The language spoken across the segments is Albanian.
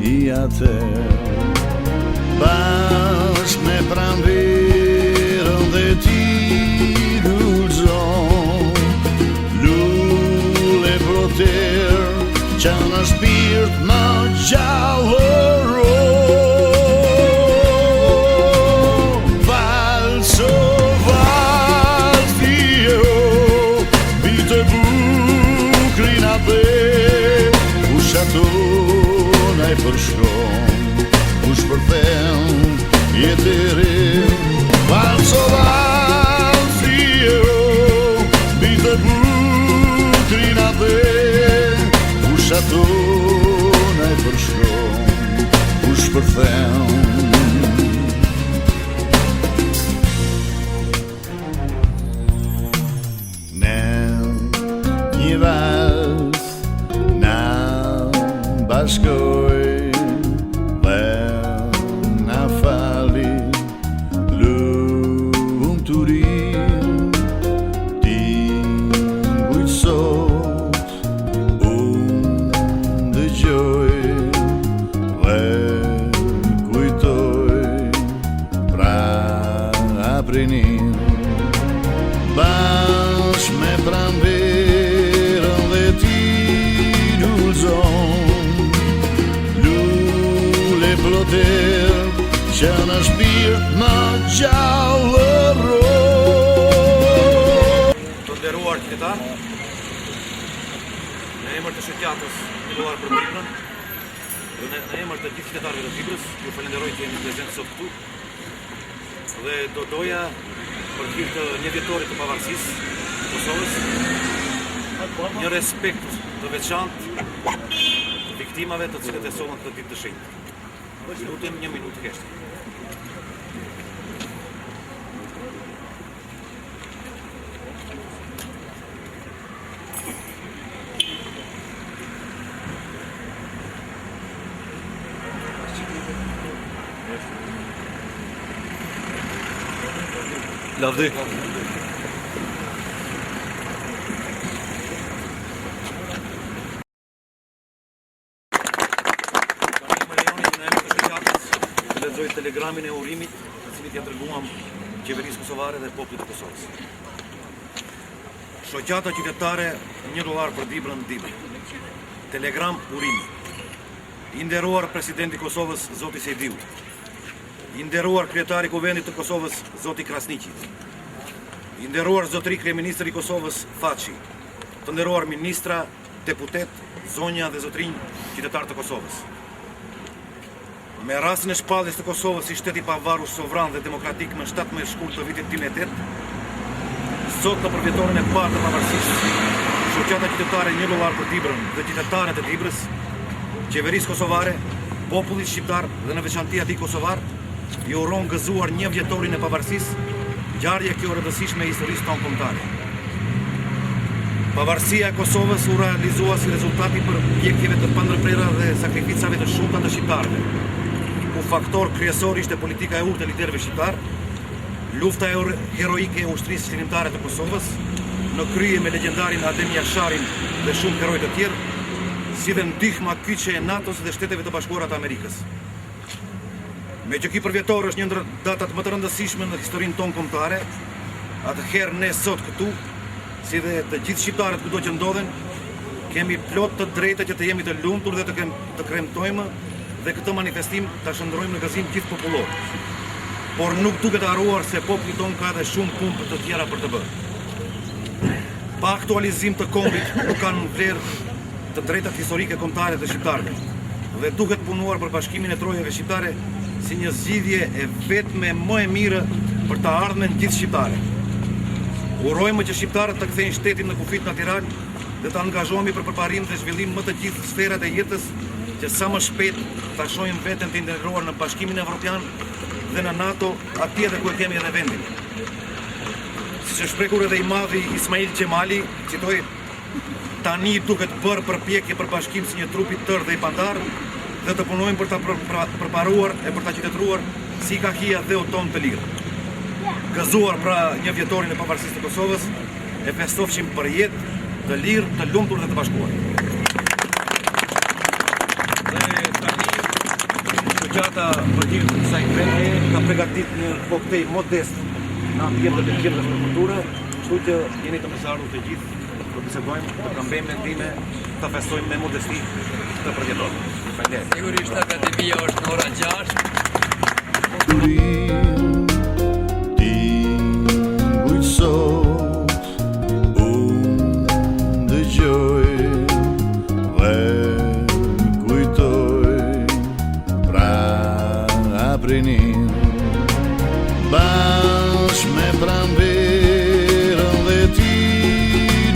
i atër. Bashkë me pranverën dhe ti guxon, lule proter që në shpirt më gjallëro. Valso, val fiero, bitë bukrin atë, ushatona i përshkron, kush përthen jetë e re. Valso, val fiero, bitë bukrin atë, ushatona i përshkron, kush përthen. Një vals na bashkoj dhe na fali lumturin. Ti ngujt sot, unë dëgjoj dhe kujtoj pra aprinin. Bashkë me pranverën dhe ti guxon, lule ploter që në shpirt më gjallëro. Të nderuar qytetar, në emër të shoqatës Milluar për Fibrën dhe në emër të gjithë qytetarëve të Fibrës, ju falenderoj që jeni prezent sot këtu dhe do doja për hir të një vjetorit të pavarësisë të Kosovës, një respekt të veçantë të viktimave të cilët e solën këtë ditë të shenjtë. Lutem një minutë keshte. Lavdi. Lexoj telegramin e urimit, të cilit ja dërguam qeverisë kosovare dhe popullit të Kosovës. Shoqata qytetare $1 për Dibrën Dibër. Telegram urimi. I nderuar presidenti i Kosovës zoti Sejdiu. I nderuar kryetari i Kuvendit të Kosovës zoti Krasniqi. I nderuar zotëri kryeministri i Kosovës Thaçi. Të nderuar ministra, deputet, zonja dhe zotrinj qytetar të Kosovës. Me rastin e shpalljes të Kosovës si shteti pavarur, sovran dhe demokratik më 17 shkurt të vitit 2008, sot në përvjetorin e parë të pavarësisë, shoqata qytetare $1 për Dibrën dhe qytetarët e Dibrës, qeverisë kosovare, popullit shqiptar dhe në veçanti atij kosovar, i uron gëzuar një vjetorin e pavarësisë, ngjarje kjo rëndësishme e historisë tonë kombëtare. Pavarësia e Kosovës u realizua si rezultati për pjekjeve të pandërprera dhe sakrificave të shumta të shqiptarëve, ku faktor kryesor ishte politika e urtë e liderëve shqiptar, lufta heroike e ushtrisë çlirimtare të Kosovës, në krye me legjendarin Adem Jasharin dhe shumë heroj të tjerë, si dhe ndihma kyçe e NATO-s dhe Shteteve të Bashkuara të Amerikës. Me që ky përvjetor është një ndër datat më të rëndësishme në historinë tonë kombëtare, atëherë ne sot këtu, si dhe të gjithë shqiptarët kudo që ndodhen, kemi plot të drejtë që të jemi të lumtur dhe të kremtojmë dhe këtë manifestim ta shndrojmë në gëzim gjithë popullor. Por nuk duket të harruar se populli tonë ka edhe shumë punë të tjera për të bërë. Pa aktualizim të kombit nuk kanë vlerë të drejtat historike kombëtare të shqiptarëve dhe duhet punuar për bashkimin e trojave shqiptare si një zgjidhje e vetme më e mirë për të ardhmen gjithë shqiptare. Urojmë që shqiptarët të kthejnë shtetin në kufit natyral dhe të angazhohemi për përparim dhe zhvillim më të gjithë sferat e jetës, që sa më shpejt ta shohim veten të integruar në Bashkimin Evropian dhe në NATO, atje dhe ku e kemi edhe vendin. Siç e shprekur edhe i madhi Ismail Qemali, citoj: "Tani duhet bërë përpjekje për bashkim si një trup i tërë dhe i pandar dhe të punojmë për ta përparuar e për ta qytetëruar si Kahia dhe Oton të lirë." Gëzuar pra një vjetorin e pavarësisë të Kosovës, e festofshim për jetë të lirë, të lumtur dhe të bashkuar. Dhe tani gjata për gjithë kësaj kreme ka përgatit një koktejl modest në ambjentët e qendrës për kulturë, kështu që jeni të mësarur të gjithë, të bisedojmë, të kambejmë mendime, të festojmë me modesti të përjetojmë. Faleminderit. Sigurisht akademia është në ora 6. Ti bujt sot unë dëgjoj dhe kujtoj pra aprinin bashkë me pranverën dhe ti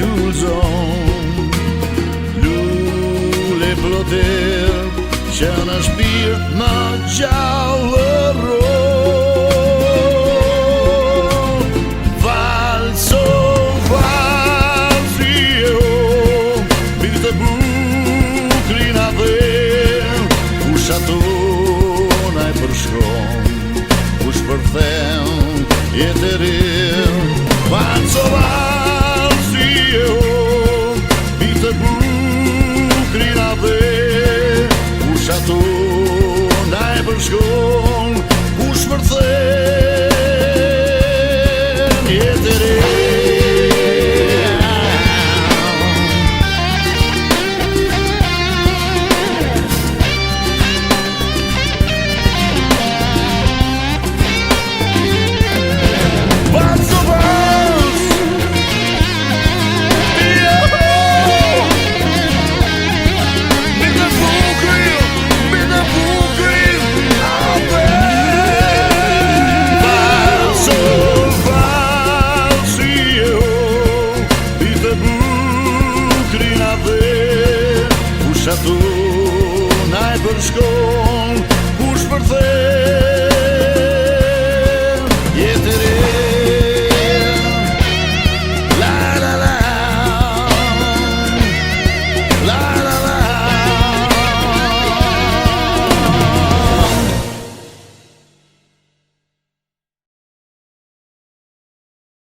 lulzon lule ploter që në shpirt në gjallëron valso valsio mirë të bukrina dhe fusha tona e përshkon kush përthen jetë e rirë valso valsio mirë të bukrina dhe fusha tona e përshkon kush përthen jetë e rirë. Pusha tu na e përshkon